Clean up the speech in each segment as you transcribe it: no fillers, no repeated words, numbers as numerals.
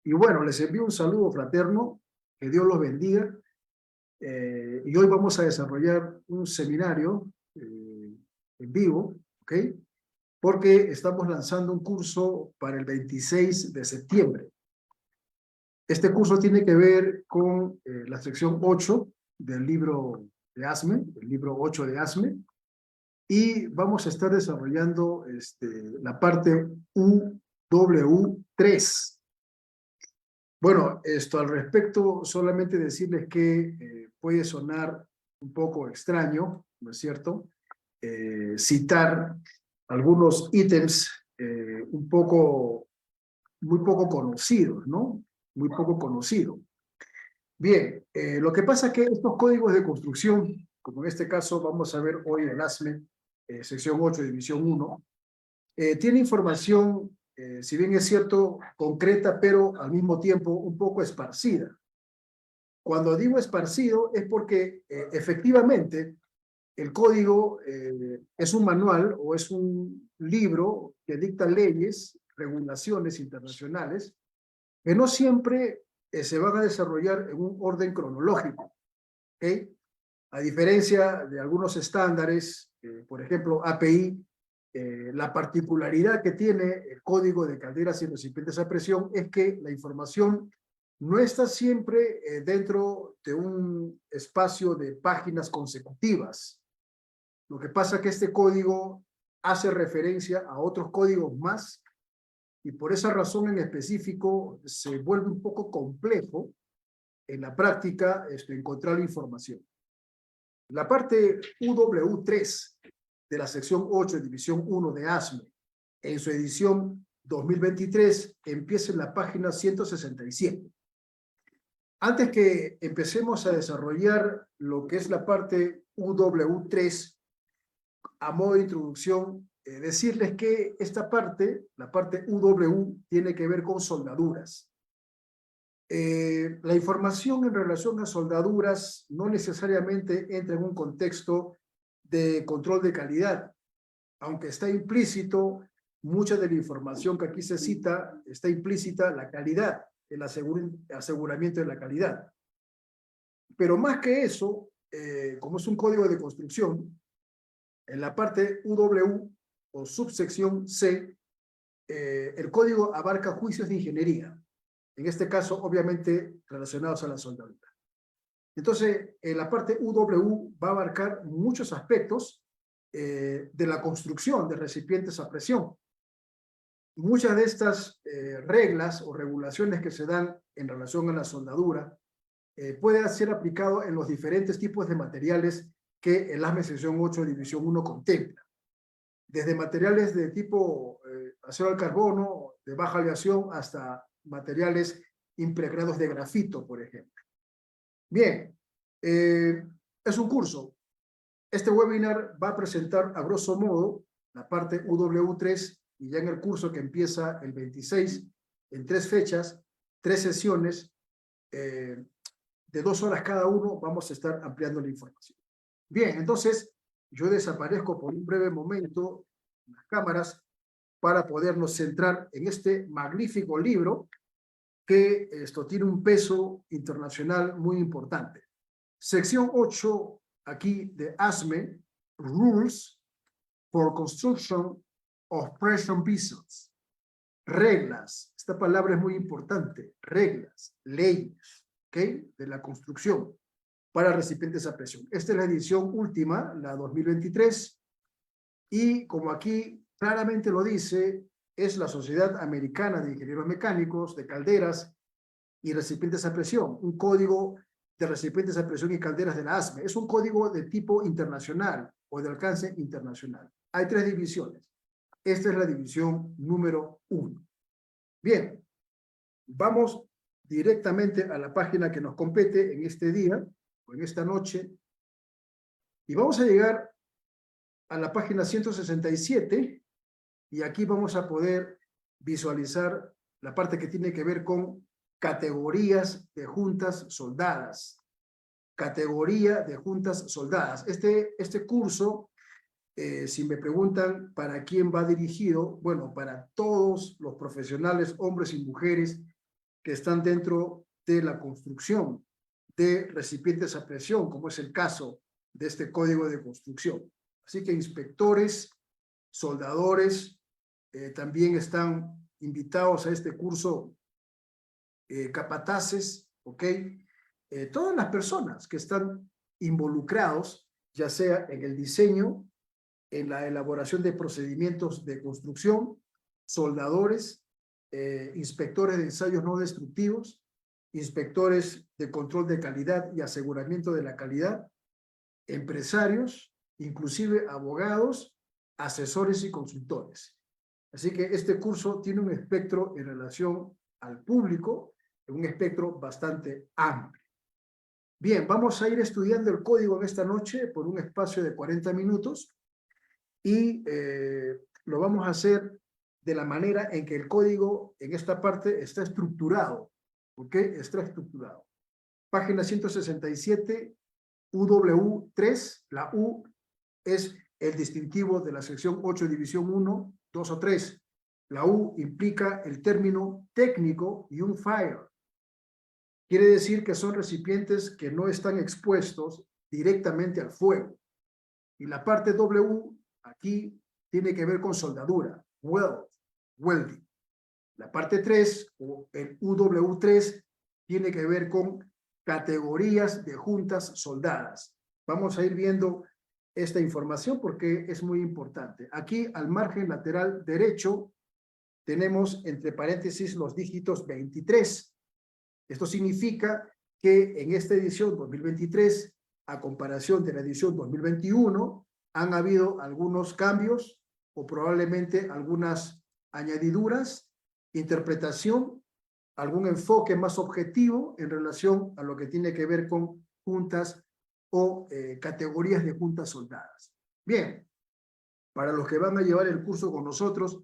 Y bueno, les envío un saludo fraterno, que Dios los bendiga. Y hoy vamos a desarrollar un seminario en vivo, ¿ok? Porque estamos lanzando un curso para el 26 de septiembre. Este curso tiene que ver con la sección 8 del libro de ASME, el libro 8 de ASME, y vamos a estar desarrollando la parte UW3. Bueno, esto al respecto, solamente decirles que puede sonar un poco extraño, ¿no es cierto? Citar algunos ítems muy poco conocidos, ¿no? Muy poco conocidos. Bien, lo que pasa es que estos códigos de construcción, como en este caso vamos a ver hoy en ASME, sección 8, división 1, tiene información, si bien es cierto, concreta, pero al mismo tiempo un poco esparcida. Cuando digo esparcido es porque efectivamente el código es un manual o es un libro que dicta leyes, regulaciones internacionales, que no siempre se van a desarrollar en un orden cronológico, ¿ok? A diferencia de algunos estándares, por ejemplo, API, la particularidad que tiene el código de calderas y recipientes a presión es que la información no está siempre dentro de un espacio de páginas consecutivas. Lo que pasa es que este código hace referencia a otros códigos más y por esa razón en específico se vuelve un poco complejo en la práctica encontrar la información. La parte UW3 de la sección 8, división 1 de ASME, en su edición 2023, empieza en la página 167. Antes que empecemos a desarrollar lo que es la parte UW3, a modo de introducción, decirles que esta parte, la parte UW, tiene que ver con soldaduras. La información en relación a soldaduras no necesariamente entra en un contexto de control de calidad, aunque está implícito, mucha de la información que aquí se cita, está implícita la calidad, el aseguramiento de la calidad. Pero más que eso, como es un código de construcción, en la parte UW o subsección C, el código abarca juicios de ingeniería, en este caso, obviamente, relacionados a la soldadura. Entonces, la parte UW va a abarcar muchos aspectos de la construcción de recipientes a presión. Muchas de estas reglas o regulaciones que se dan en relación a la soldadura pueden ser aplicado en los diferentes tipos de materiales que el ASME sección 8 división 1 contempla. Desde materiales de tipo acero al carbono, de baja aleación, hasta materiales impregnados de grafito, por ejemplo. Bien, es un curso. Este webinar va a presentar a grosso modo la parte UW3 y ya en el curso que empieza el 26, en 3 fechas, 3 sesiones, de 2 horas cada uno, vamos a estar ampliando la información. Bien, entonces yo desaparezco por un breve momento en las cámaras para podernos centrar en este magnífico libro que esto tiene un peso internacional muy importante. Sección 8 aquí de ASME, Rules for Construction of Pressure Vessels. Reglas, esta palabra es muy importante, reglas, leyes, ¿ok? De la construcción para recipientes a presión. Esta es la edición última, la 2023, y como aquí claramente lo dice, es la Sociedad Americana de Ingenieros Mecánicos de Calderas y Recipientes a Presión, un código de recipientes a presión y calderas de la ASME. Es un código de tipo internacional o de alcance internacional. Hay 3 divisiones. Esta es la división número 1. Bien, vamos directamente a la página que nos compete en este día o en esta noche y vamos a llegar a la página 167 y aquí vamos a poder visualizar la parte que tiene que ver con categorías de juntas soldadas. Categoría de juntas soldadas. Este curso, si me preguntan para quién va dirigido, bueno, para todos los profesionales, hombres y mujeres, que están dentro de la construcción de recipientes a presión, como es el caso de este código de construcción. Así que inspectores, soldadores, también están invitados a este curso, capataces, ¿ok? Todas las personas que están involucrados, ya sea en el diseño, en la elaboración de procedimientos de construcción, soldadores, inspectores de ensayos no destructivos, inspectores de control de calidad y aseguramiento de la calidad, empresarios, inclusive abogados, asesores y consultores. Así que este curso tiene un espectro en relación al público, un espectro bastante amplio. Bien, vamos a ir estudiando el código en esta noche por un espacio de 40 minutos y lo vamos a hacer de la manera en que el código en esta parte está estructurado, ¿ok? Está estructurado. Página 167, UW3, la U es el distintivo de la sección 8, división 1, 2 o 3. La U implica el término técnico y un fire. Quiere decir que son recipientes que no están expuestos directamente al fuego. Y la parte W aquí tiene que ver con soldadura, welding. La parte 3, o el UW3, tiene que ver con categorías de juntas soldadas. Vamos a ir viendo esta información porque es muy importante. Aquí, al margen lateral derecho, tenemos entre paréntesis los dígitos 23. Esto significa que en esta edición 2023, a comparación de la edición 2021, han habido algunos cambios o probablemente algunas añadiduras, interpretación, algún enfoque más objetivo en relación a lo que tiene que ver con juntas o categorías de juntas soldadas. Bien, para los que van a llevar el curso con nosotros,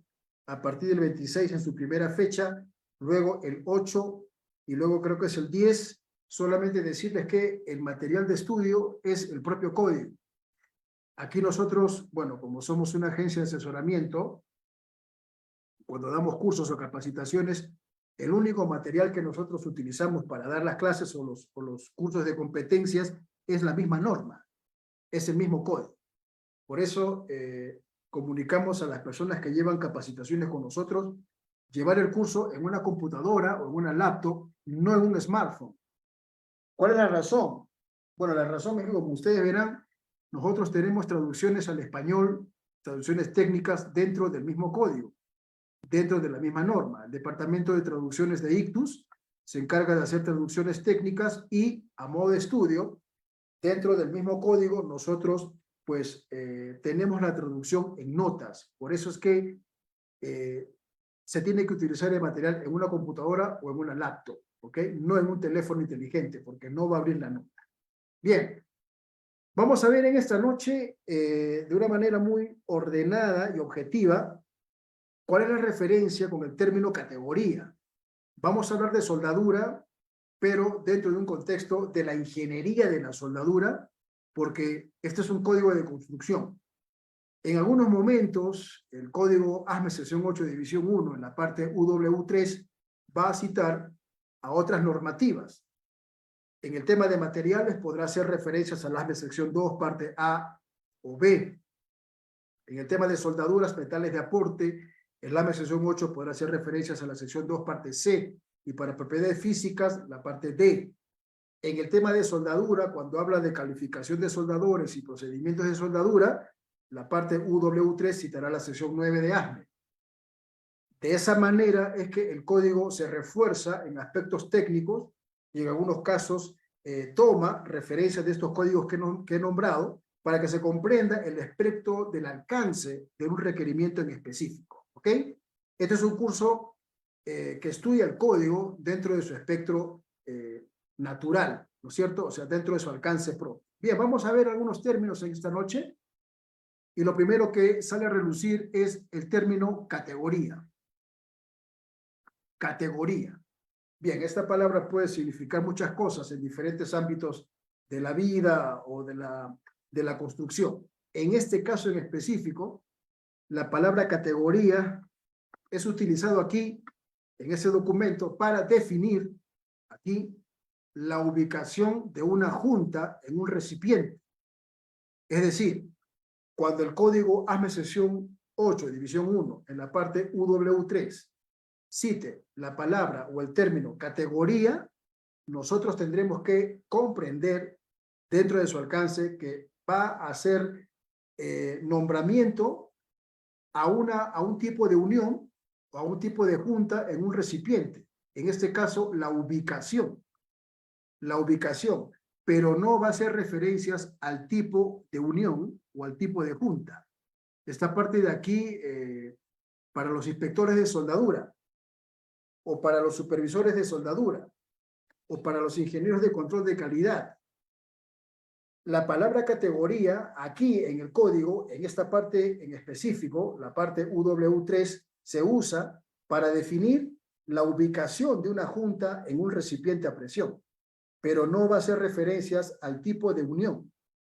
a partir del 26 en su primera fecha, luego el 8 y luego creo que es el 10, solamente decirles que el material de estudio es el propio código. Aquí nosotros, bueno, como somos una agencia de asesoramiento, cuando damos cursos o capacitaciones, el único material que nosotros utilizamos para dar las clases o los cursos de competencias es la misma norma, es el mismo código. Por eso comunicamos a las personas que llevan capacitaciones con nosotros, llevar el curso en una computadora o en una laptop, no en un smartphone. ¿Cuál es la razón? Bueno, la razón es que, como ustedes verán, nosotros tenemos traducciones al español, traducciones técnicas dentro del mismo código, dentro de la misma norma. El Departamento de Traducciones de ICTUS se encarga de hacer traducciones técnicas y, a modo de estudio, dentro del mismo código, nosotros pues tenemos la traducción en notas. Por eso es que se tiene que utilizar el material en una computadora o en una laptop, ¿ok? No en un teléfono inteligente, porque no va a abrir la nota. Bien, vamos a ver en esta noche, de una manera muy ordenada y objetiva, cuál es la referencia con el término categoría. Vamos a hablar de soldadura, pero dentro de un contexto de la ingeniería de la soldadura, porque este es un código de construcción. En algunos momentos, el código ASME sección 8, división 1, en la parte UW3, va a citar a otras normativas. En el tema de materiales podrá hacer referencias al ASME sección 2, parte A o B. En el tema de soldaduras, metales de aporte, el ASME sección 8 podrá hacer referencias a la sección 2, parte C, y para propiedades físicas, la parte D. En el tema de soldadura, cuando habla de calificación de soldadores y procedimientos de soldadura, la parte UW3 citará la sección 9 de ASME. De esa manera es que el código se refuerza en aspectos técnicos y en algunos casos toma referencias de estos códigos que he nombrado para que se comprenda el espectro del alcance de un requerimiento en específico. ¿Ok? Este es un curso que estudia el código dentro de su espectro natural, ¿no es cierto? O sea, dentro de su alcance propio. Bien, vamos a ver algunos términos en esta noche. Y lo primero que sale a relucir es el término categoría. Categoría. Bien, esta palabra puede significar muchas cosas en diferentes ámbitos de la vida o de la construcción. En este caso en específico, la palabra categoría es utilizado aquí en ese documento para definir aquí la ubicación de una junta en un recipiente. Es decir, cuando el código ASME sección 8, división 1, en la parte UW3, cite la palabra o el término categoría, nosotros tendremos que comprender dentro de su alcance que va a hacer nombramiento a un tipo de unión o a un tipo de junta en un recipiente. En este caso, la ubicación, pero no va a hacer referencias al tipo de unión o al tipo de junta. Esta parte de aquí, para los inspectores de soldadura, o para los supervisores de soldadura, o para los ingenieros de control de calidad. La palabra categoría, aquí en el código, en esta parte en específico, la parte UW3, se usa para definir la ubicación de una junta en un recipiente a presión, pero no va a hacer referencias al tipo de unión.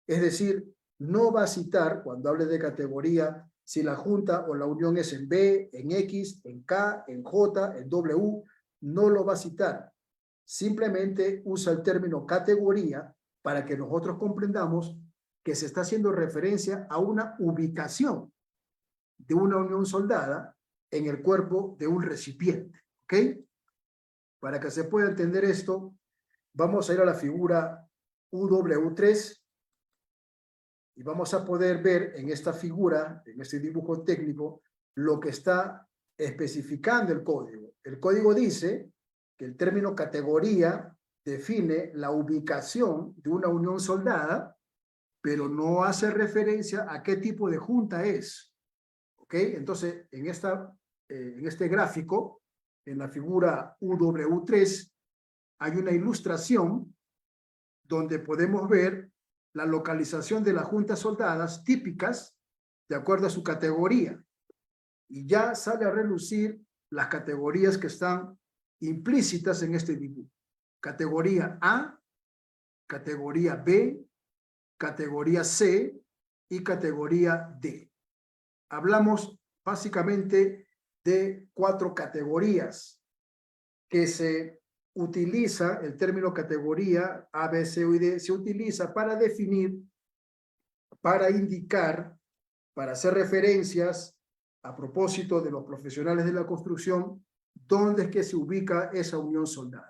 Es decir, no va a citar, cuando hable de categoría, si la junta o la unión es en B, en X, en K, en J, en W, no lo va a citar. Simplemente usa el término categoría para que nosotros comprendamos que se está haciendo referencia a una ubicación de una unión soldada en el cuerpo de un recipiente. ¿Ok? Para que se pueda entender esto, vamos a ir a la figura UW3 y vamos a poder ver en esta figura, en este dibujo técnico, lo que está especificando el código. El código dice que el término categoría define la ubicación de una unión soldada, pero no hace referencia a qué tipo de junta es. ¿Ok? Entonces, en este gráfico, en la figura UW3, hay una ilustración donde podemos ver la localización de las juntas soldadas típicas de acuerdo a su categoría. Y ya sale a relucir las categorías que están implícitas en este dibujo. Categoría A, categoría B, categoría C y categoría D. Hablamos básicamente de 4 categorías que se utiliza, el término categoría A, B, C y D, se utiliza para definir, para indicar, para hacer referencias a propósito de los profesionales de la construcción, dónde es que se ubica esa unión soldada.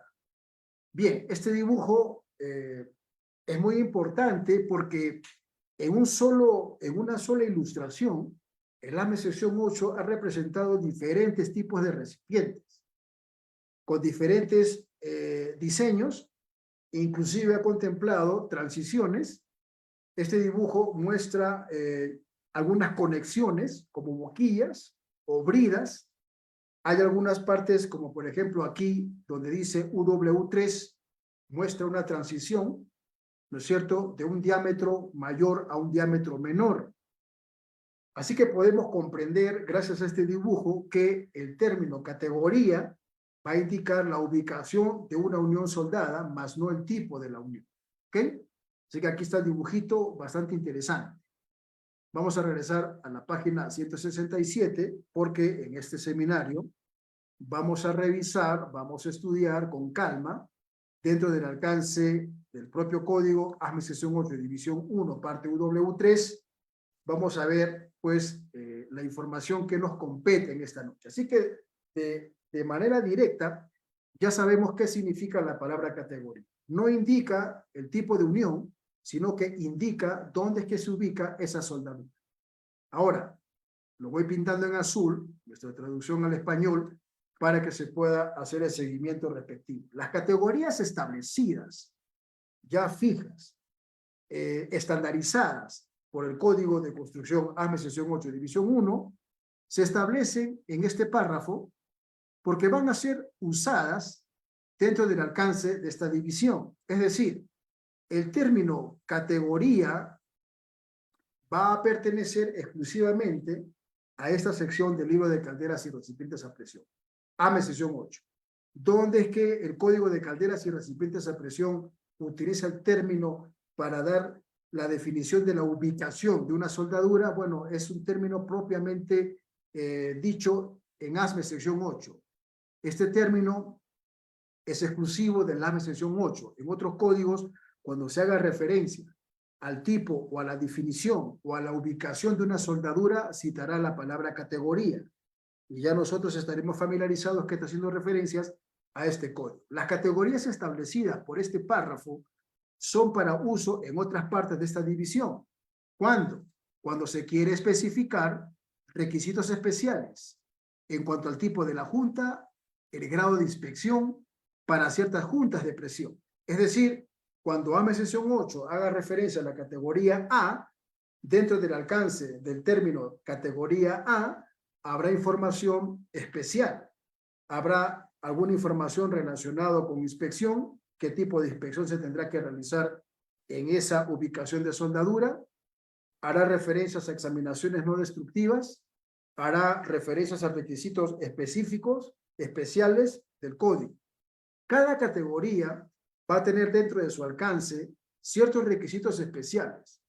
Bien, este dibujo es muy importante porque en una sola ilustración, el ASME sección 8 ha representado diferentes tipos de recipientes, con diferentes diseños, inclusive ha contemplado transiciones. Este dibujo muestra algunas conexiones como boquillas o bridas. Hay algunas partes como por ejemplo aquí donde dice UW3, muestra una transición, ¿no es cierto?, de un diámetro mayor a un diámetro menor. Así que podemos comprender, gracias a este dibujo, que el término categoría va a indicar la ubicación de una unión soldada, más no el tipo de la unión. ¿Ok? Así que aquí está el dibujito bastante interesante. Vamos a regresar a la página 167 porque en este seminario vamos a revisar, vamos a estudiar con calma dentro del alcance del propio código ASME sección 8, división 1, parte UW3. Vamos a ver pues la información que nos compete en esta noche. Así que de manera directa ya sabemos qué significa la palabra categoría. No indica el tipo de unión, sino que indica dónde es que se ubica esa soldadura. Ahora, lo voy pintando en azul, nuestra traducción al español, para que se pueda hacer el seguimiento respectivo. Las categorías establecidas, ya fijas, estandarizadas por el Código de Construcción ASME sección 8, división 1, se establecen en este párrafo porque van a ser usadas dentro del alcance de esta división. Es decir, el término categoría va a pertenecer exclusivamente a esta sección del libro de calderas y recipientes a presión, ASME sección 8, donde es que el Código de Calderas y Recipientes a Presión utiliza el término para dar la definición de la ubicación de una soldadura. Bueno, es un término propiamente dicho en ASME sección 8. Este término es exclusivo del LAME sección 8. En otros códigos, cuando se haga referencia al tipo o a la definición o a la ubicación de una soldadura, citará la palabra categoría. Y ya nosotros estaremos familiarizados que está haciendo referencias a este código. Las categorías establecidas por este párrafo son para uso en otras partes de esta división. ¿Cuándo? Cuando se quiere especificar requisitos especiales en cuanto al tipo de la junta, el grado de inspección para ciertas juntas de presión. Es decir, cuando AME sección 8 haga referencia a la categoría A, dentro del alcance del término categoría A, habrá información especial. Habrá alguna información relacionada con inspección, qué tipo de inspección se tendrá que realizar en esa ubicación de soldadura, hará referencias a examinaciones no destructivas, hará referencias a requisitos específicos, especiales del código. Cada categoría va a tener dentro de su alcance ciertos requisitos especiales.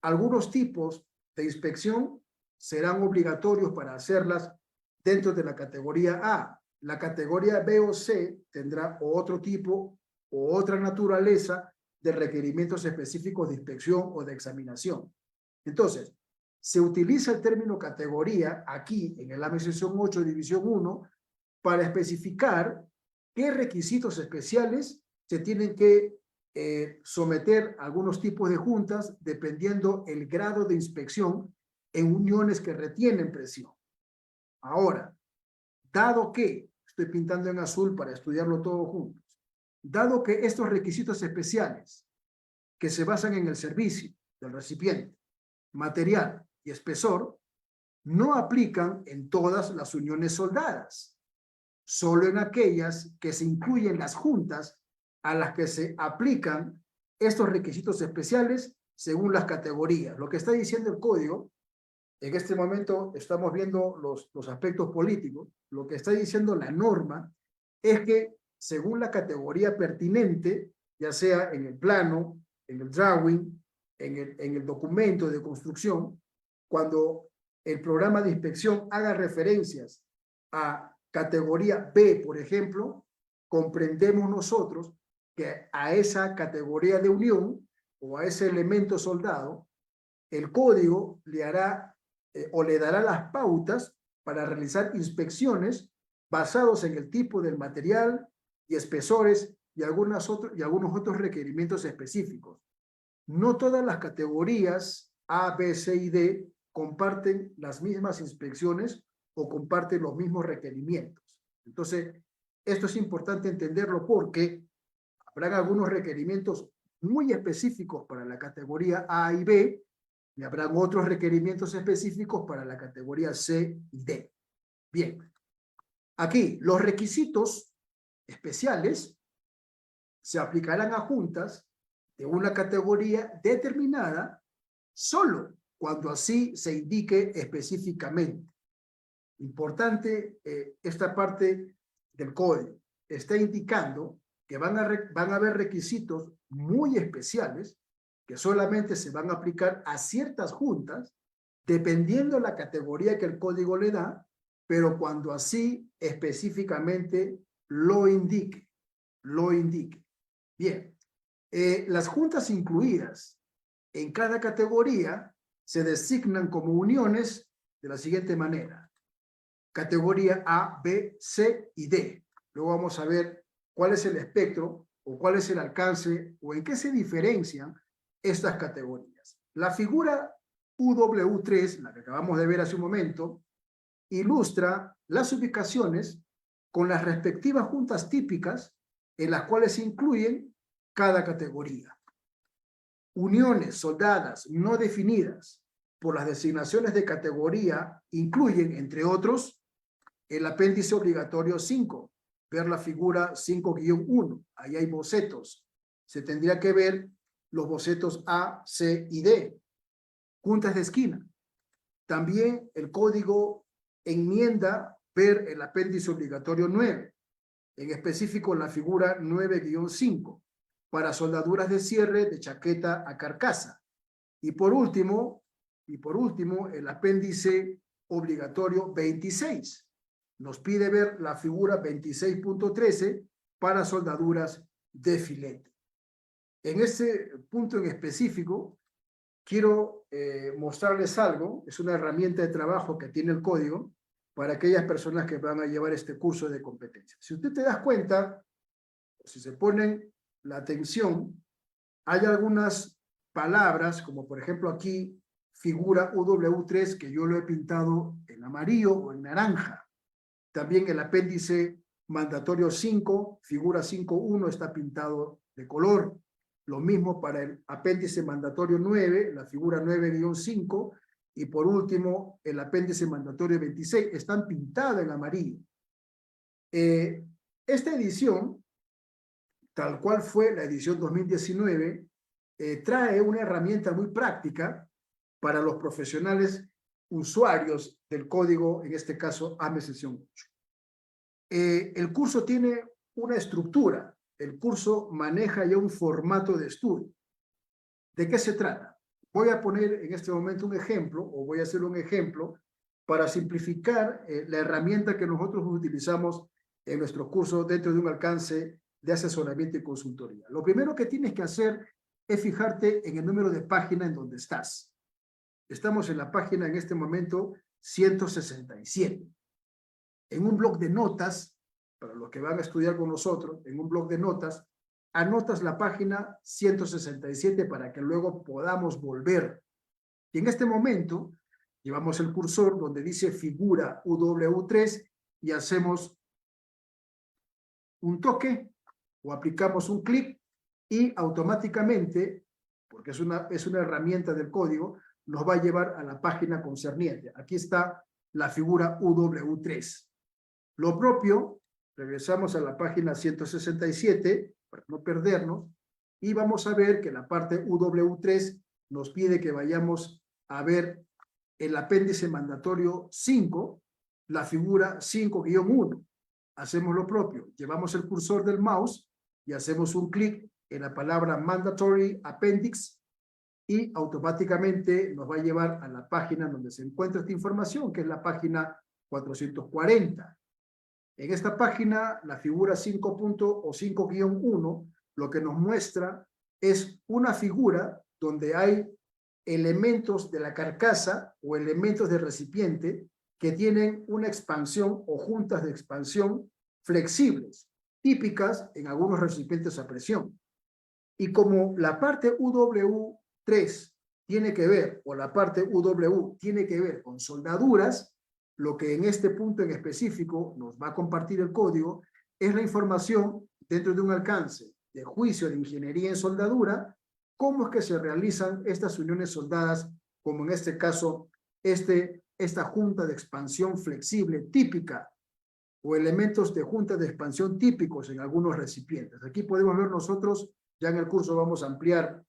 Algunos tipos de inspección serán obligatorios para hacerlas dentro de la categoría A. La categoría B o C tendrá otro tipo o otra naturaleza de requerimientos específicos de inspección o de examinación. Entonces, se utiliza el término categoría aquí en el AME sección 8, división 1, para especificar qué requisitos especiales se tienen que someter a algunos tipos de juntas dependiendo el grado de inspección en uniones que retienen presión. Ahora, dado que, estoy pintando en azul para estudiarlo todo juntos, dado que estos requisitos especiales que se basan en el servicio del recipiente, material y espesor, no aplican en todas las uniones soldadas, solo en aquellas que se incluyen las juntas a las que se aplican estos requisitos especiales según las categorías. Lo que está diciendo el código, en este momento estamos viendo los aspectos políticos, lo que está diciendo la norma es que según la categoría pertinente, ya sea en el plano, en el drawing, en el documento de construcción, cuando el programa de inspección haga referencias a categoría B, por ejemplo, comprendemos nosotros que a esa categoría de unión o a ese elemento soldado, el código le hará o le dará las pautas para realizar inspecciones basados en el tipo del material y espesores y algunos otros requerimientos específicos. No todas las categorías A, B, C y D comparten las mismas inspecciones o comparten los mismos requerimientos. Entonces, esto es importante entenderlo porque habrán algunos requerimientos muy específicos para la categoría A y B y habrán otros requerimientos específicos para la categoría C y D. Bien, aquí los requisitos especiales se aplicarán a juntas de una categoría determinada solo cuando así se indique específicamente. Importante esta parte del código. Está indicando que van a haber requisitos muy especiales que solamente se van a aplicar a ciertas juntas dependiendo la categoría que el código le da, pero cuando así específicamente lo indique. Lo indique. Bien, las juntas incluidas en cada categoría se designan como uniones de la siguiente manera. Categoría A, B, C y D. Luego vamos a ver cuál es el espectro o cuál es el alcance o en qué se diferencian estas categorías. La figura UW3, la que acabamos de ver hace un momento, ilustra las ubicaciones con las respectivas juntas típicas en las cuales se incluyen cada categoría. Uniones soldadas no definidas por las designaciones de categoría incluyen, entre otros, el apéndice obligatorio 5, ver la figura 5-1, ahí hay bocetos. Se tendría que ver los bocetos A, C y D. Juntas de esquina. También el código enmienda ver el apéndice obligatorio 9, en específico la figura 9-5, para soldaduras de cierre de chaqueta a carcasa. Y por último, el apéndice obligatorio 26, nos pide ver la figura 26.13 para soldaduras de filete. En este punto en específico, quiero mostrarles algo. Es una herramienta de trabajo que tiene el código para aquellas personas que van a llevar este curso de competencias. Si usted te das cuenta, si se ponen la atención, hay algunas palabras, como por ejemplo aquí, figura UW3, que yo lo he pintado en amarillo o en naranja. También el apéndice mandatorio 5, figura 5.1, está pintado de color. Lo mismo para el apéndice mandatorio 9, la figura 9-5, y por último, el apéndice mandatorio 26, están pintadas en amarillo. Esta edición, tal cual fue la edición 2019, trae una herramienta muy práctica para los profesionales usuarios del código, en este caso AME sesión 8. El curso tiene una estructura, el curso maneja ya un formato de estudio. ¿De qué se trata? Voy a poner en este momento un ejemplo, o voy a hacer un ejemplo, para simplificar la herramienta que nosotros utilizamos en nuestro curso dentro de un alcance de asesoramiento y consultoría. Lo primero que tienes que hacer es fijarte en el número de página en donde estás. Estamos en la página en este momento 167. En un bloc de notas, para los que van a estudiar con nosotros, en un bloc de notas, anotas la página 167 para que luego podamos volver. Y en este momento, llevamos el cursor donde dice figura UW3 y hacemos un toque o aplicamos un clic y automáticamente, porque es una herramienta del código, nos va a llevar a la página concerniente. Aquí está la figura UW3. Lo propio, regresamos a la página 167, para no perdernos, y vamos a ver que la parte UW3 nos pide que vayamos a ver el apéndice mandatorio 5, la figura 5-1. Hacemos lo propio, llevamos el cursor del mouse y hacemos un clic en la palabra Mandatory Appendix y automáticamente nos va a llevar a la página donde se encuentra esta información, que es la página 440. En esta página, la figura 5. o 5-1, lo que nos muestra es una figura donde hay elementos de la carcasa o elementos del recipiente que tienen una expansión o juntas de expansión flexibles, típicas en algunos recipientes a presión. Y como la parte UW3 tiene que ver, o la parte UW tiene que ver con soldaduras, lo que en este punto en específico nos va a compartir el código es la información dentro de un alcance de juicio de ingeniería en soldadura, cómo es que se realizan estas uniones soldadas, como en este caso esta junta de expansión flexible típica o elementos de junta de expansión típicos en algunos recipientes. Aquí podemos ver nosotros, ya en el curso vamos a ampliar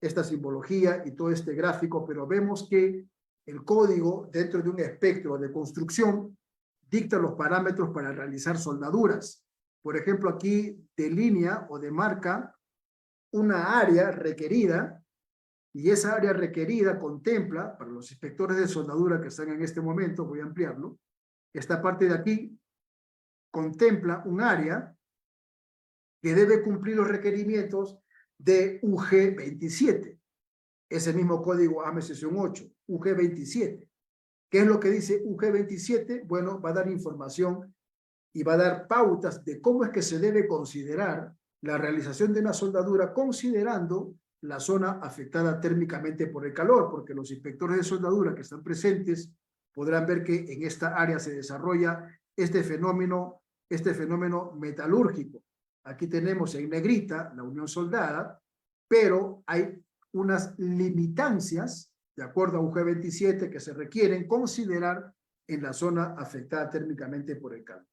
esta simbología y todo este gráfico, pero vemos que el código dentro de un espectro de construcción dicta los parámetros para realizar soldaduras. Por ejemplo, aquí delinea o demarca una área requerida y esa área requerida contempla, para los inspectores de soldadura que están en este momento, voy a ampliarlo, esta parte de aquí contempla un área que debe cumplir los requerimientos de UG27. Ese mismo código AME sesión 8, UG27. ¿Qué es lo que dice UG27? Bueno, va a dar información y va a dar pautas de cómo es que se debe considerar la realización de una soldadura considerando la zona afectada térmicamente por el calor, porque los inspectores de soldadura que están presentes podrán ver que en esta área se desarrolla este fenómeno metalúrgico. Aquí tenemos en negrita la unión soldada, pero hay unas limitancias, de acuerdo a UG27, que se requieren considerar en la zona afectada térmicamente por el calor.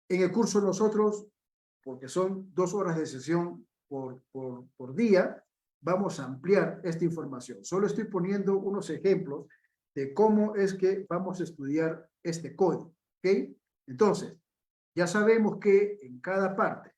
En el curso nosotros, porque son 2 horas de sesión por día, vamos a ampliar esta información. Solo estoy poniendo unos ejemplos de cómo es que vamos a estudiar este código, ¿ok? Entonces, ya sabemos que en cada parte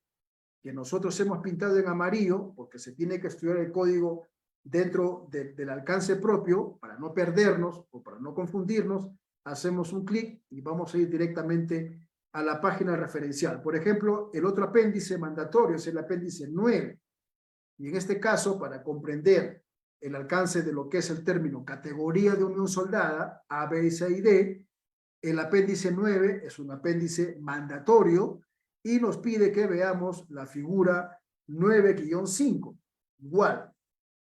que nosotros hemos pintado en amarillo, porque se tiene que estudiar el código dentro del alcance propio, para no perdernos o para no confundirnos, hacemos un clic y vamos a ir directamente a la página referencial. Por ejemplo, el otro apéndice mandatorio es el apéndice 9. Y en este caso, para comprender el alcance de lo que es el término categoría de unión soldada, A, B, C y D, el apéndice 9 es un apéndice mandatorio y nos pide que veamos la figura 9-5. Igual,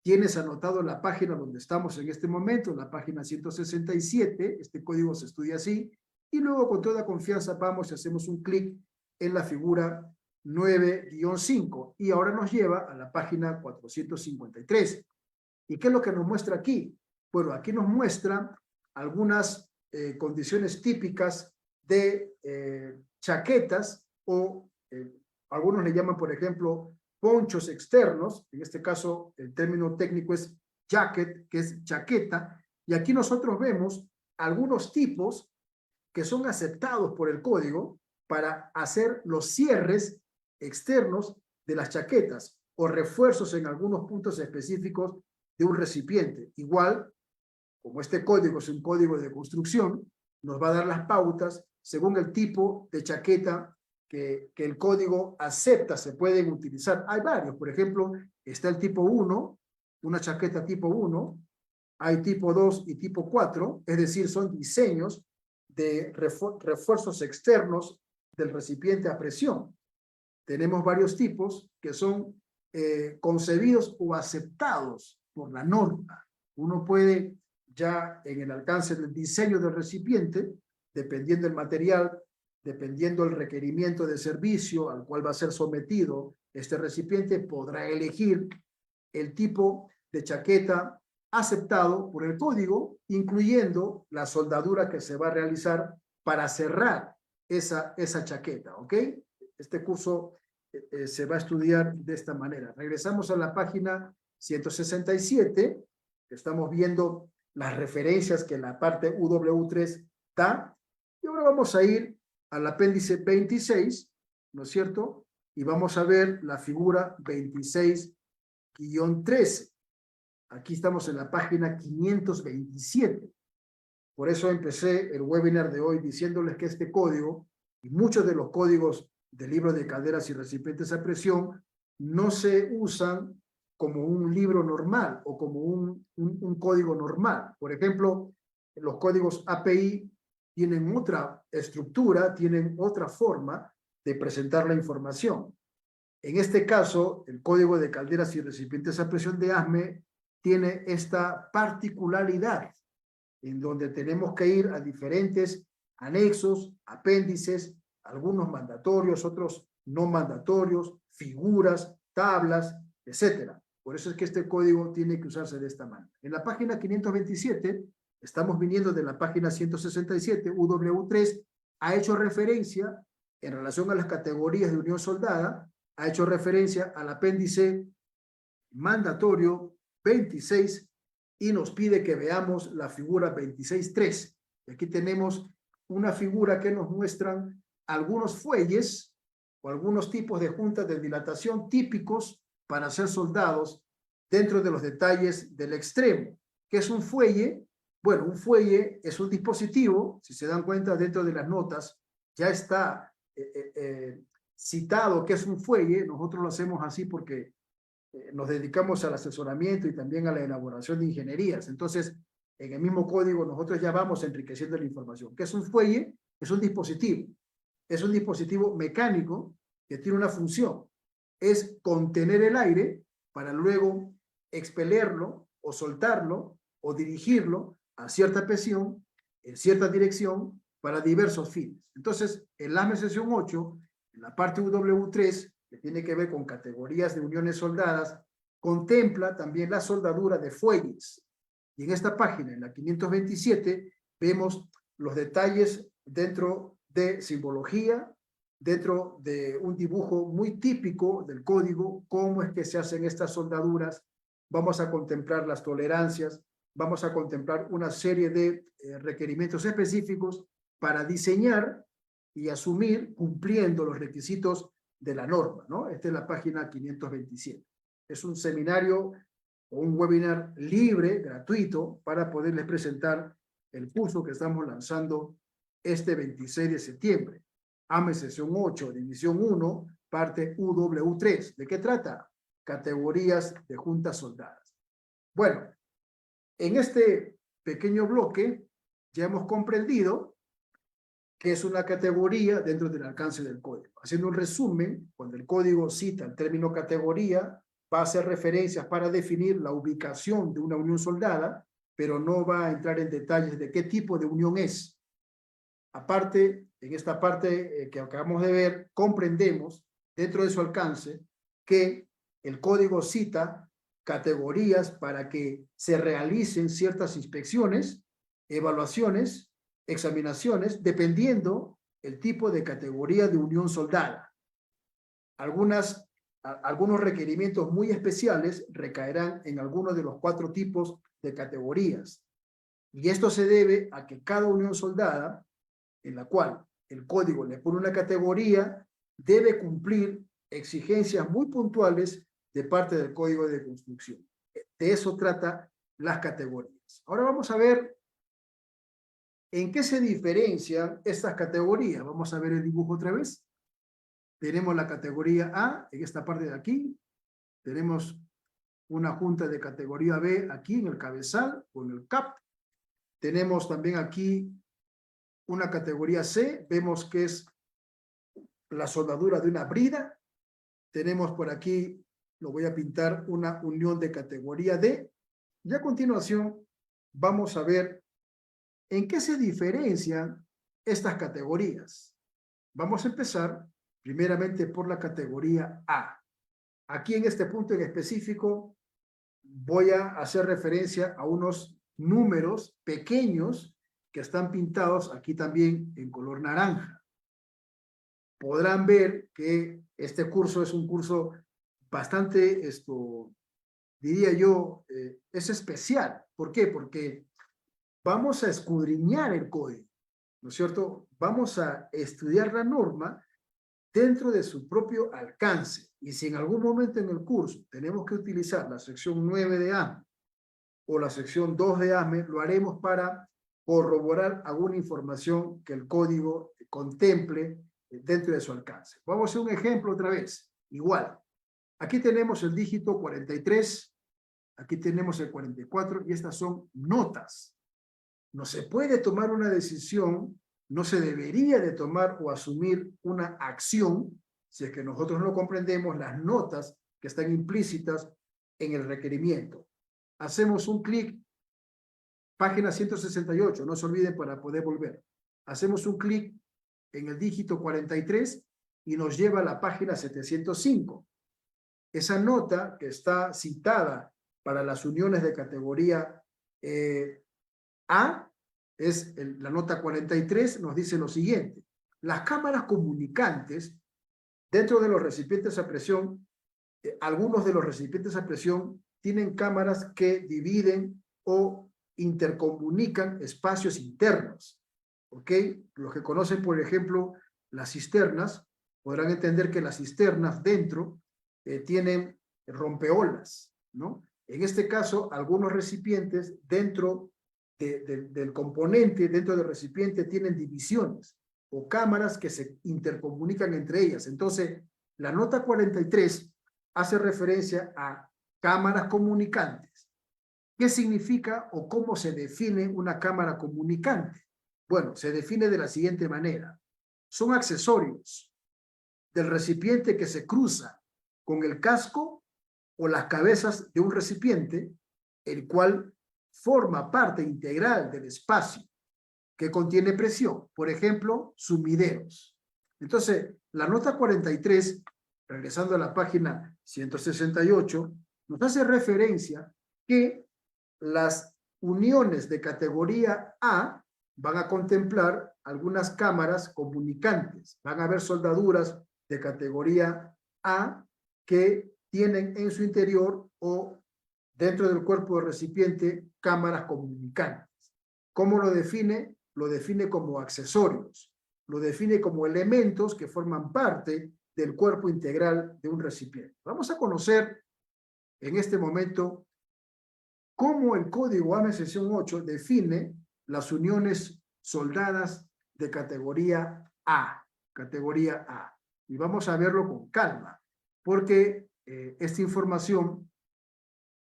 tienes anotado la página donde estamos en este momento, la página 167, este código se estudia así, y luego con toda confianza vamos y hacemos un clic en la figura 9-5, y ahora nos lleva a la página 453. ¿Y qué es lo que nos muestra aquí? Bueno, aquí nos muestra algunas condiciones típicas de chaquetas o algunos le llaman, por ejemplo, ponchos externos. En este caso, el término técnico es jacket, que es chaqueta. Y aquí nosotros vemos algunos tipos que son aceptados por el código para hacer los cierres externos de las chaquetas o refuerzos en algunos puntos específicos de un recipiente. Igual, como este código es un código de construcción, nos va a dar las pautas según el tipo de chaqueta que el código acepta, se pueden utilizar. Hay varios, por ejemplo, está el tipo 1, una chaqueta tipo 1, hay tipo 2 y tipo 4, es decir, son diseños de refuerzos externos del recipiente a presión. Tenemos varios tipos que son concebidos o aceptados por la norma. Uno puede ya en el alcance del diseño del recipiente, dependiendo del material, dependiendo del requerimiento de servicio al cual va a ser sometido este recipiente, podrá elegir el tipo de chaqueta aceptado por el código, incluyendo la soldadura que se va a realizar para cerrar esa chaqueta, ¿ok? Este curso se va a estudiar de esta manera. Regresamos a la página 167, estamos viendo las referencias que la parte UW3 da, y ahora vamos a ir al apéndice 26, ¿no es cierto? Y vamos a ver la figura 26-13. Aquí estamos en la página 527. Por eso empecé el webinar de hoy diciéndoles que este código y muchos de los códigos del libro de calderas y recipientes a presión no se usan como un libro normal o como un código normal. Por ejemplo, los códigos API tienen otra estructura, tienen otra forma de presentar la información. En este caso, el código de calderas y recipientes a presión de ASME tiene esta particularidad en donde tenemos que ir a diferentes anexos, apéndices, algunos mandatorios, otros no mandatorios, figuras, tablas, etc. Por eso es que este código tiene que usarse de esta manera. En la página 527, estamos viniendo de la página 167, UW3, ha hecho referencia en relación a las categorías de unión soldada, ha hecho referencia al apéndice mandatorio 26 y nos pide que veamos la figura 26.3. Aquí tenemos una figura que nos muestran algunos fuelles o algunos tipos de juntas de dilatación típicos para ser soldados dentro de los detalles del extremo. ¿Qué es un fuelle? Bueno, un fuelle es un dispositivo, si se dan cuenta dentro de las notas, ya está citado que es un fuelle. Nosotros lo hacemos así porque nos dedicamos al asesoramiento y también a la elaboración de ingenierías. Entonces, en el mismo código nosotros ya vamos enriqueciendo la información. ¿Qué es un fuelle? Es un dispositivo. Es un dispositivo mecánico que tiene una función. Es contener el aire para luego expelerlo o soltarlo o dirigirlo a cierta presión, en cierta dirección, para diversos fines. Entonces, en la sesión 8, en la parte UW3, que tiene que ver con categorías de uniones soldadas, contempla también la soldadura de fuelles. Y en esta página, en la 527, vemos los detalles dentro de simbología, dentro de un dibujo muy típico del código, cómo es que se hacen estas soldaduras. Vamos a contemplar las tolerancias, vamos a contemplar una serie de requerimientos específicos para diseñar y asumir cumpliendo los requisitos de la norma, ¿no? Esta es la página 527. Es un seminario o un webinar libre, gratuito, para poderles presentar el curso que estamos lanzando este 26 de septiembre. AME sesión 8, división 1, parte UW3. ¿De qué trata? Categorías de juntas soldadas. Bueno, en este pequeño bloque ya hemos comprendido que es una categoría dentro del alcance del código. Haciendo un resumen, cuando el código cita el término categoría, va a hacer referencias para definir la ubicación de una unión soldada, pero no va a entrar en detalles de qué tipo de unión es. Aparte, en esta parte que acabamos de ver, comprendemos dentro de su alcance que el código cita categorías para que se realicen ciertas inspecciones, evaluaciones, examinaciones, dependiendo el tipo de categoría de unión soldada. Algunos requerimientos muy especiales recaerán en alguno de los 4 tipos de categorías. Y esto se debe a que cada unión soldada, en la cual el código le pone una categoría, debe cumplir exigencias muy puntuales de parte del código de construcción. De eso trata las categorías. Ahora vamos a ver en qué se diferencian estas categorías. Vamos a ver el dibujo otra vez. Tenemos la categoría A en esta parte de aquí. Tenemos una junta de categoría B aquí en el cabezal o en el CAP. Tenemos también aquí una categoría C. Vemos que es la soldadura de una brida. Tenemos por aquí, lo voy a pintar, una unión de categoría D. Y a continuación vamos a ver en qué se diferencian estas categorías. Vamos a empezar primeramente por la categoría A. Aquí en este punto en específico voy a hacer referencia a unos números pequeños que están pintados aquí también en color naranja. Podrán ver que este curso es un curso bastante, diría yo, es especial. ¿Por qué? Porque vamos a escudriñar el código, ¿no es cierto? Vamos a estudiar la norma dentro de su propio alcance. Y si en algún momento en el curso tenemos que utilizar la sección 9 de AME o la sección 2 de AME, lo haremos para corroborar alguna información que el código contemple dentro de su alcance. Vamos a hacer un ejemplo otra vez. Igual, aquí tenemos el dígito 43, aquí tenemos el 44 y estas son notas. No se puede tomar una decisión, no se debería de tomar o asumir una acción si es que nosotros no comprendemos las notas que están implícitas en el requerimiento. Hacemos un clic, página 168, no se olviden para poder volver. Hacemos un clic en el dígito 43 y nos lleva a la página 705. Esa nota que está citada para las uniones de categoría A, es la nota 43, nos dice lo siguiente. Las cámaras comunicantes, dentro de los recipientes a presión, algunos de los recipientes a presión tienen cámaras que dividen o intercomunican espacios internos. ¿Ok? Los que conocen, por ejemplo, las cisternas, podrán entender que las cisternas dentro tienen rompeolas, ¿no? En este caso, algunos recipientes dentro del componente, dentro del recipiente, tienen divisiones o cámaras que se intercomunican entre ellas. Entonces, la nota 43 hace referencia a cámaras comunicantes. ¿Qué significa o cómo se define una cámara comunicante? Bueno, se define de la siguiente manera. Son accesorios del recipiente que se cruza con el casco o las cabezas de un recipiente, el cual forma parte integral del espacio que contiene presión. Por ejemplo, sumideros. Entonces, la nota 43, regresando a la página 168, nos hace referencia que las uniones de categoría A van a contemplar algunas cámaras comunicantes. Van a haber soldaduras de categoría A que tienen en su interior o dentro del cuerpo del recipiente cámaras comunicantes. ¿Cómo lo define? Lo define como accesorios. Lo define como elementos que forman parte del cuerpo integral de un recipiente. Vamos a conocer en este momento cómo el código AME sección 8 define las uniones soldadas de categoría A. Categoría A. Y vamos a verlo con calma, porque esta información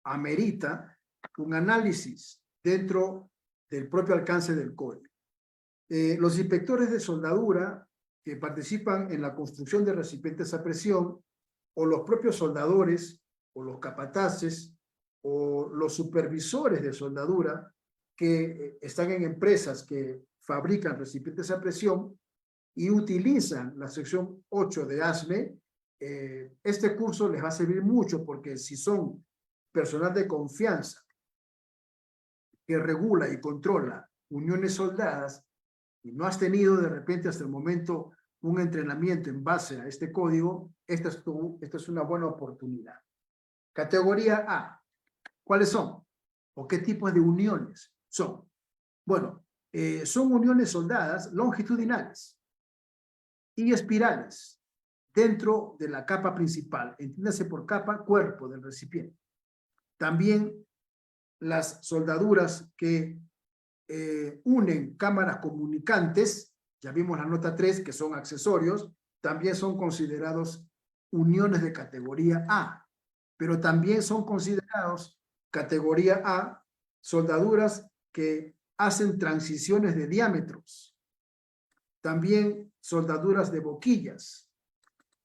amerita un análisis dentro del propio alcance del código. Los inspectores de soldadura que participan en la construcción de recipientes a presión, o los propios soldadores, o los capataces, o los supervisores de soldadura que están en empresas que fabrican recipientes a presión y utilizan la sección 8 de ASME, este curso les va a servir mucho, porque si son personal de confianza que regula y controla uniones soldadas y no has tenido de repente hasta el momento un entrenamiento en base a este código, esta es una buena oportunidad. Categoría A. ¿Cuáles son? ¿O qué tipos de uniones son? Bueno, son uniones soldadas longitudinales y espirales dentro de la capa principal. Entiéndase por capa, cuerpo del recipiente. También las soldaduras que unen cámaras comunicantes, ya vimos la nota 3, que son accesorios, también son considerados uniones de categoría A, pero también son considerados categoría A soldaduras que hacen transiciones de diámetros, también soldaduras de boquillas.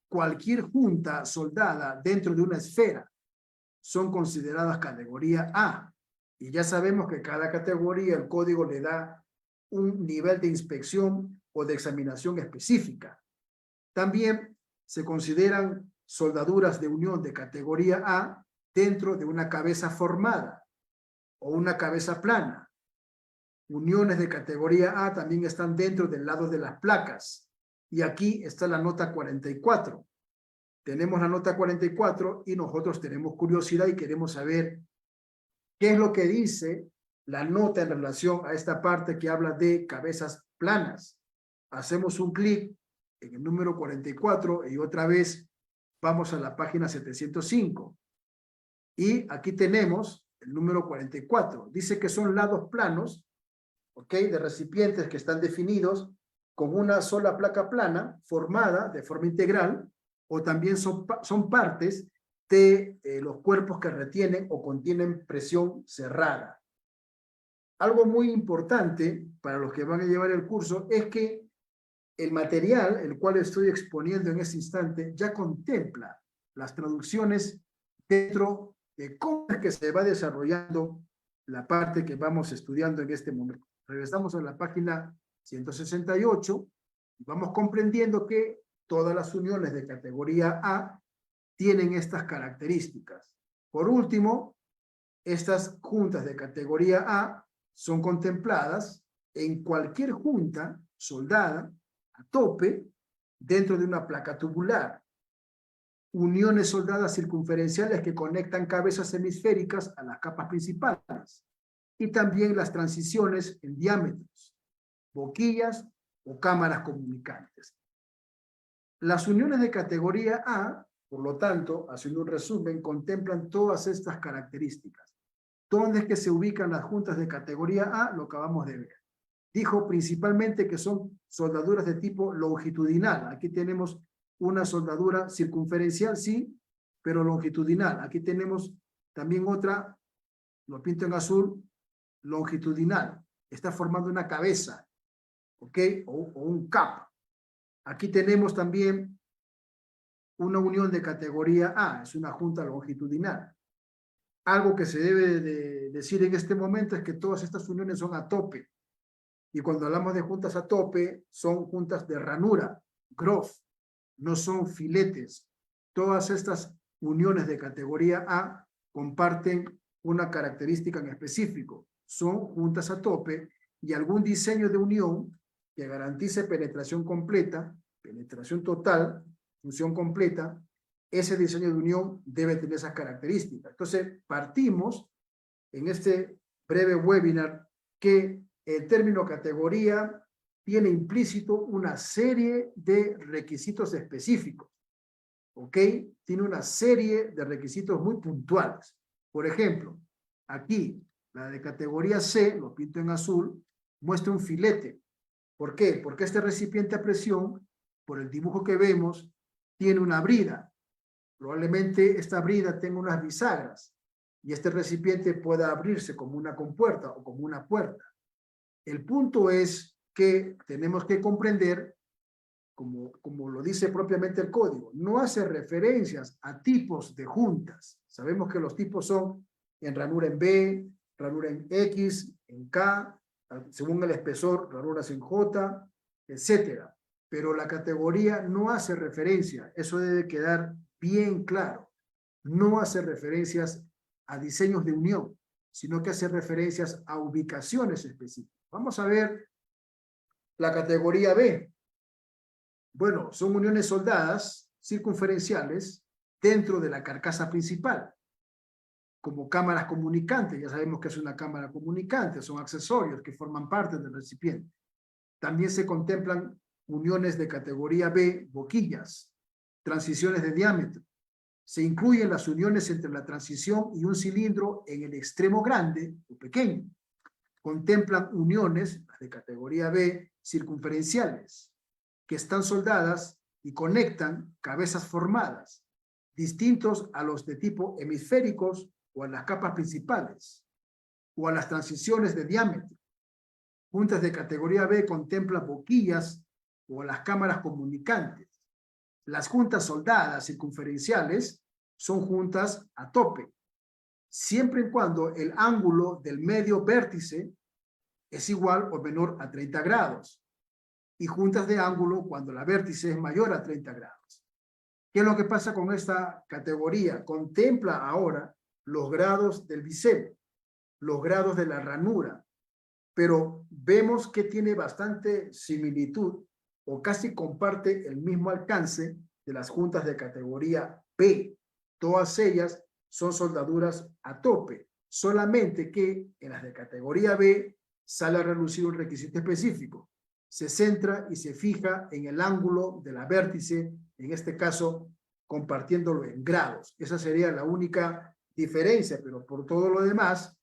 Cualquier junta soldada dentro de una esfera son consideradas categoría A. Y ya sabemos que cada categoría, el código le da un nivel de inspección o de examinación específica. También se consideran soldaduras de unión de categoría A dentro de una cabeza formada o una cabeza plana. Uniones de categoría A también están dentro del lado de las placas. Y aquí está la nota 44. Tenemos la nota 44 y nosotros tenemos curiosidad y queremos saber qué es lo que dice la nota en relación a esta parte que habla de cabezas planas. Hacemos un clic en el número 44 y otra vez vamos a la página 705. Y aquí tenemos el número 44. Dice que son lados planos, ¿ok?, de recipientes que están definidos con una sola placa plana formada de forma integral, o también son partes de los cuerpos que retienen o contienen presión cerrada. Algo muy importante para los que van a llevar el curso es que el material, el cual estoy exponiendo en este instante, ya contempla las traducciones dentro de cómo es que se va desarrollando la parte que vamos estudiando en este momento. Regresamos a la página 168 y vamos comprendiendo que todas las uniones de categoría A tienen estas características. Por último, estas juntas de categoría A son contempladas en cualquier junta soldada a tope dentro de una placa tubular. Uniones soldadas circunferenciales que conectan cabezas hemisféricas a las capas principales. Y también las transiciones en diámetros, boquillas o cámaras comunicantes. Las uniones de categoría A, por lo tanto, haciendo un resumen, contemplan todas estas características. ¿Dónde es que se ubican las juntas de categoría A? Lo acabamos de ver. Dijo principalmente que son soldaduras de tipo longitudinal. Aquí tenemos una soldadura circunferencial, sí, pero longitudinal. Aquí tenemos también otra, lo pinto en azul, longitudinal. Está formando una cabeza, ¿ok? O un cap. Aquí tenemos también una unión de categoría A, es una junta longitudinal. Algo que se debe de decir en este momento es que todas estas uniones son a tope. Y cuando hablamos de juntas a tope, son juntas de ranura, groove, no son filetes. Todas estas uniones de categoría A comparten una característica en específico. Son juntas a tope y algún diseño de unión que garantice penetración completa, penetración total, función completa, ese diseño de unión debe tener esas características. Entonces, partimos en este breve webinar que el término categoría tiene implícito una serie de requisitos específicos, ¿ok? Tiene una serie de requisitos muy puntuales. Por ejemplo, aquí, la de categoría C, lo pinto en azul, muestra un filete. ¿Por qué? Porque este recipiente a presión, por el dibujo que vemos, tiene una brida. Probablemente esta brida tenga unas bisagras y este recipiente pueda abrirse como una compuerta o como una puerta. El punto es que tenemos que comprender, como lo dice propiamente el código, no hace referencias a tipos de juntas. Sabemos que los tipos son en ranura en B, ranura en X, en K, según el espesor, ranuras en J, etcétera. Pero la categoría no hace referencia, eso debe quedar bien claro. No hace referencias a diseños de unión, sino que hace referencias a ubicaciones específicas. Vamos a ver la categoría B. Bueno, son uniones soldadas circunferenciales dentro de la carcasa principal, como cámaras comunicantes. Ya sabemos que es una cámara comunicante, son accesorios que forman parte del recipiente. También se contemplan uniones de categoría B, boquillas, transiciones de diámetro. Se incluyen las uniones entre la transición y un cilindro en el extremo grande o pequeño. Contemplan uniones de categoría B circunferenciales, que están soldadas y conectan cabezas formadas, distintos a los de tipo hemisféricos o a las capas principales, o a las transiciones de diámetro. Juntas de categoría B contemplan boquillas o a las cámaras comunicantes. Las juntas soldadas circunferenciales son juntas a tope, siempre y cuando el ángulo del medio vértice es igual o menor a 30 grados, y juntas de ángulo cuando la vértice es mayor a 30 grados. ¿Qué es lo que pasa con esta categoría? Contempla ahora los grados del bisel, los grados de la ranura, pero vemos que tiene bastante similitud o casi comparte el mismo alcance de las juntas de categoría B. Todas ellas son soldaduras a tope, solamente que en las de categoría B sale a relucir un requisito específico. Se centra y se fija en el ángulo de la vértice, en este caso compartiéndolo en grados. Esa sería la única diferencia, pero por todo lo demás,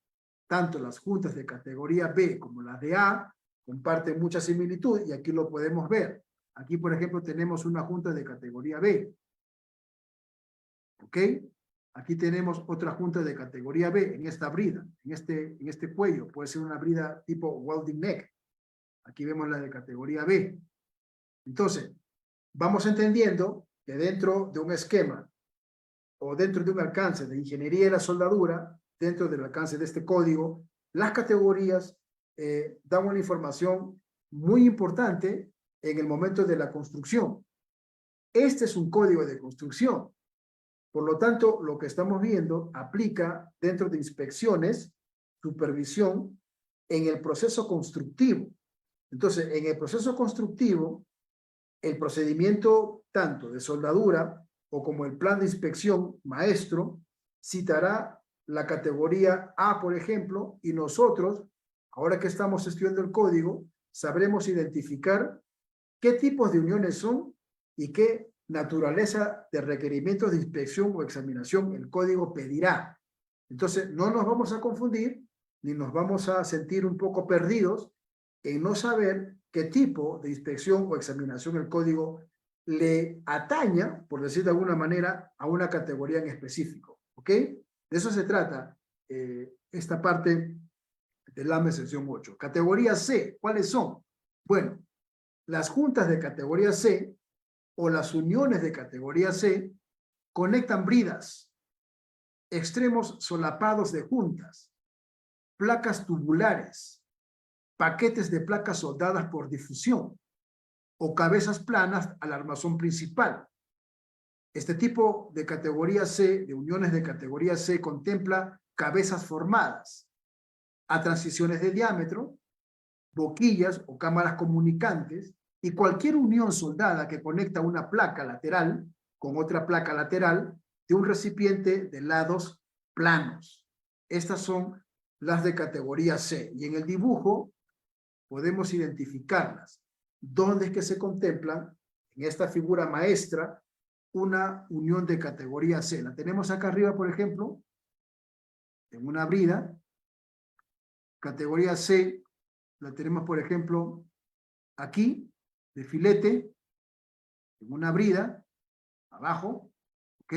tanto las juntas de categoría B como las de A comparten mucha similitud y aquí lo podemos ver. Aquí, por ejemplo, tenemos una junta de categoría B. ¿Ok? Aquí tenemos otra junta de categoría B en esta brida, en este cuello. Puede ser una brida tipo welding neck. Aquí vemos la de categoría B. Entonces, vamos entendiendo que dentro de un esquema o dentro de un alcance de ingeniería de la soldadura, dentro del alcance de este código, las categorías dan una información muy importante en el momento de la construcción. Este es un código de construcción. Por lo tanto, lo que estamos viendo aplica dentro de inspecciones, supervisión, en el proceso constructivo. Entonces, en el proceso constructivo, el procedimiento tanto de soldadura o como el plan de inspección maestro citará la categoría A, por ejemplo, y nosotros, ahora que estamos estudiando el código, sabremos identificar qué tipos de uniones son y qué naturaleza de requerimientos de inspección o examinación el código pedirá. Entonces, no nos vamos a confundir ni nos vamos a sentir un poco perdidos en no saber qué tipo de inspección o examinación el código le ataña, por decir de alguna manera, a una categoría en específico. ¿Ok? De eso se trata esta parte del AME sección 8. Categoría C, ¿cuáles son? Bueno, las juntas de categoría C o las uniones de categoría C conectan bridas, extremos solapados de juntas, placas tubulares, paquetes de placas soldadas por difusión o cabezas planas al armazón principal. Este tipo de categoría C, de uniones de categoría C, contempla cabezas formadas a transiciones de diámetro, boquillas o cámaras comunicantes y cualquier unión soldada que conecta una placa lateral con otra placa lateral de un recipiente de lados planos. Estas son las de categoría C y en el dibujo podemos identificarlas. ¿Dónde es que se contemplan? En esta figura maestra, una unión de categoría C. La tenemos acá arriba, por ejemplo, en una brida, categoría C, la tenemos, por ejemplo, aquí, de filete, en una brida, abajo, ¿ok?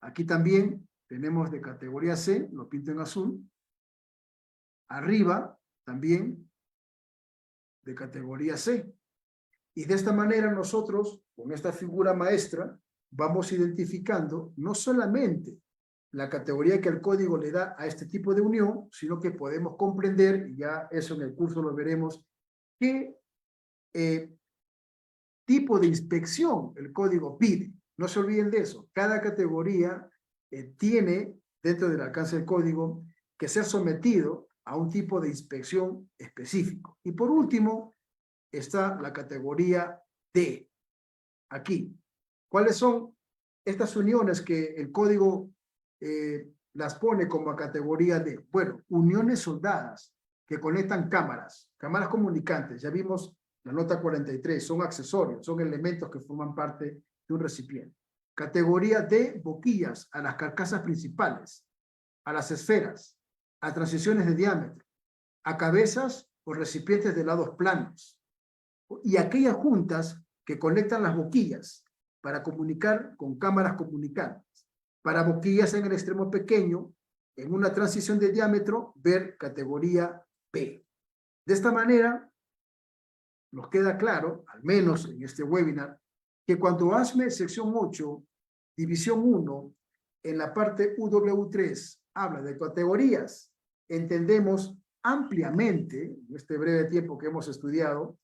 Aquí también tenemos de categoría C, lo pinto en azul. Arriba, también, de categoría C. Y de esta manera nosotros, con esta figura maestra, vamos identificando no solamente la categoría que el código le da a este tipo de unión, sino que podemos comprender, y ya eso en el curso lo veremos, qué tipo de inspección el código pide. No se olviden de eso. Cada categoría tiene, dentro del alcance del código, que ser sometido a un tipo de inspección específico. Y por último, está la categoría D, aquí. ¿Cuáles son estas uniones que el código las pone como a categoría D? Bueno, uniones soldadas que conectan cámaras comunicantes. Ya vimos la nota 43, son accesorios, son elementos que forman parte de un recipiente. Categoría D, boquillas a las carcasas principales, a las esferas, a transiciones de diámetro, a cabezas o recipientes de lados planos, y aquellas juntas que conectan las boquillas para comunicar con cámaras comunicantes. Para boquillas en el extremo pequeño, en una transición de diámetro, ver categoría P. De esta manera, nos queda claro, al menos en este webinar, que cuando ASME sección 8, división 1, en la parte UW3, habla de categorías, entendemos ampliamente, en este breve tiempo que hemos estudiado,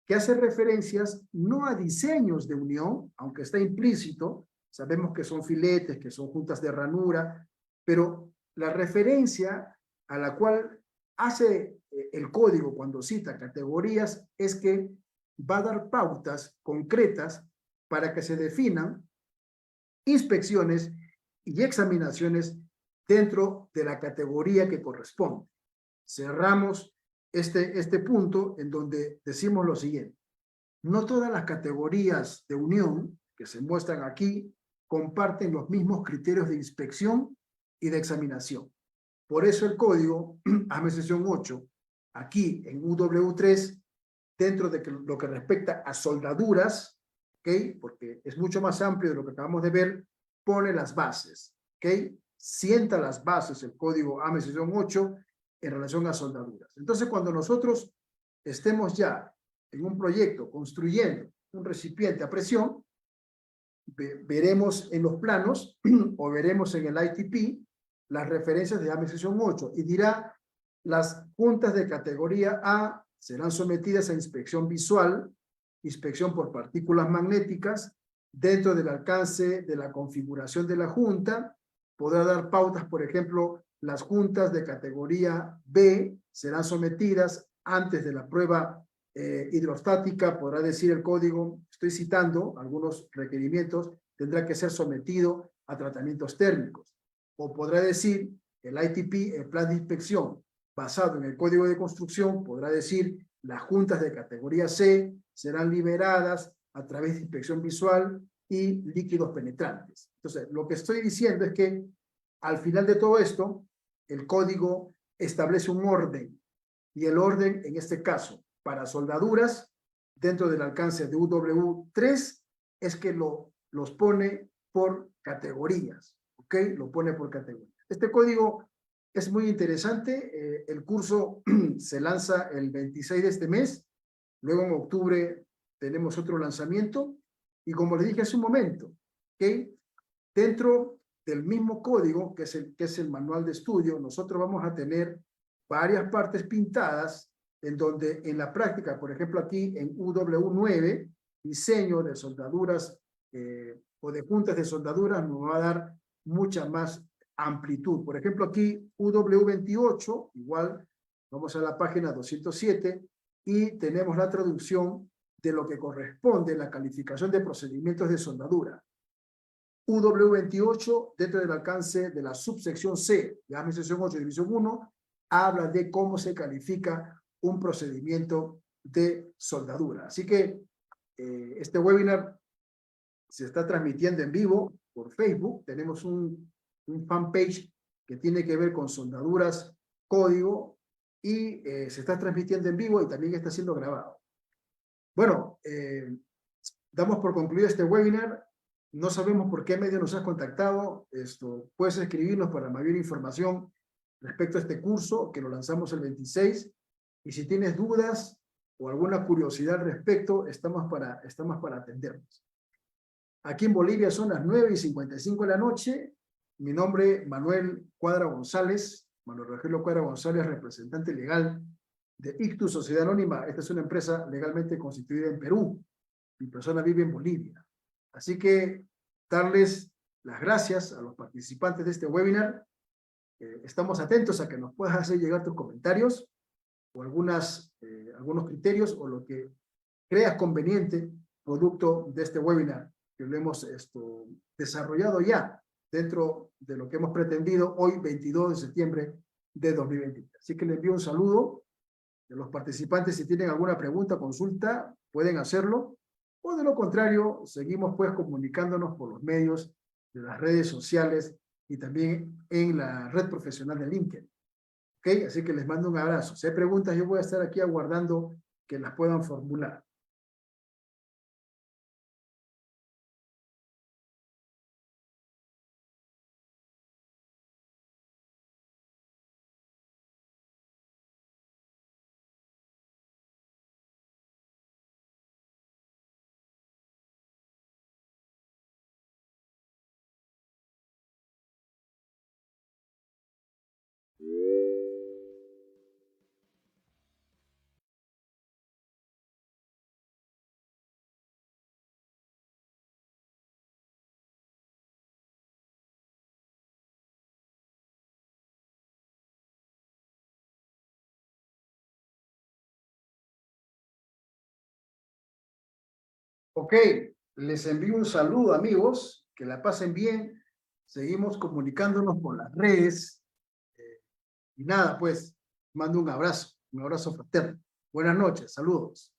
que hace referencias no a diseños de unión, aunque está implícito, sabemos que son filetes, que son juntas de ranura, pero la referencia a la cual hace el código cuando cita categorías es que va a dar pautas concretas para que se definan inspecciones y examinaciones dentro de la categoría que corresponde. Cerramos este punto en donde decimos lo siguiente. No todas las categorías de unión que se muestran aquí comparten los mismos criterios de inspección y de examinación. Por eso el código, ASME sección 8, aquí en UW3, dentro de lo que respecta a soldaduras, ¿ok? Porque es mucho más amplio de lo que acabamos de ver, pone las bases, ¿ok? Sienta las bases el código ASME sección 8 en relación a soldaduras. Entonces, cuando nosotros estemos ya en un proyecto construyendo un recipiente a presión, veremos en los planos o veremos en el ITP las referencias de ASME sección 8 y dirá las juntas de categoría A serán sometidas a inspección visual, inspección por partículas magnéticas, dentro del alcance de la configuración de la junta, podrá dar pautas, por ejemplo, las juntas de categoría B serán sometidas antes de la prueba hidrostática, podrá decir el código, estoy citando algunos requerimientos, tendrá que ser sometido a tratamientos térmicos. O podrá decir el ITP, el plan de inspección, basado en el código de construcción, podrá decir las juntas de categoría C serán liberadas a través de inspección visual y líquidos penetrantes. Entonces, lo que estoy diciendo es que al final de todo esto, el código establece un orden, y el orden, en este caso, para soldaduras, dentro del alcance de UW3, es que los pone por categorías, ¿ok? Lo pone por categorías. Este código es muy interesante. El curso se lanza el 26 de este mes. Luego en octubre tenemos otro lanzamiento. Y como les dije hace un momento, ¿ok? Dentro del mismo código, que es el manual de estudio, nosotros vamos a tener varias partes pintadas en donde en la práctica, por ejemplo aquí en UW9, diseño de soldaduras o de juntas de soldaduras nos va a dar mucha más amplitud. Por ejemplo aquí UW28, igual vamos a la página 207 y tenemos la traducción de lo que corresponde a la calificación de procedimientos de soldadura. UW28, dentro del alcance de la subsección C, de ASME sección 8, división 1, habla de cómo se califica un procedimiento de soldadura. Así que este webinar se está transmitiendo en vivo por Facebook. Tenemos un fanpage que tiene que ver con soldaduras código y se está transmitiendo en vivo y también está siendo grabado. Bueno, damos por concluido este webinar. No sabemos por qué medio nos has contactado. Puedes escribirnos para mayor información respecto a este curso, que lo lanzamos el 26. Y si tienes dudas o alguna curiosidad al respecto, estamos para atendernos. Aquí en Bolivia son las 9:55 de la noche. Mi nombre, Manuel Cuadra González, Manuel Rogelio Cuadra González, representante legal de Ictus Sociedad Anónima. Esta es una empresa legalmente constituida en Perú. Mi persona vive en Bolivia. Así que darles las gracias a los participantes de este webinar. Estamos atentos a que nos puedas hacer llegar tus comentarios o algunos criterios o lo que creas conveniente producto de este webinar que lo hemos desarrollado ya dentro de lo que hemos pretendido hoy, 22 de septiembre de 2020. Así que les envío un saludo de los participantes. Si tienen alguna pregunta, consulta, pueden hacerlo. O de lo contrario, seguimos pues comunicándonos por los medios de las redes sociales y también en la red profesional de LinkedIn. ¿Ok? Así que les mando un abrazo. Si hay preguntas, yo voy a estar aquí aguardando que las puedan formular. Ok, les envío un saludo, amigos, que la pasen bien. Seguimos comunicándonos por las redes. Y nada, pues, mando un abrazo fraterno. Buenas noches, saludos.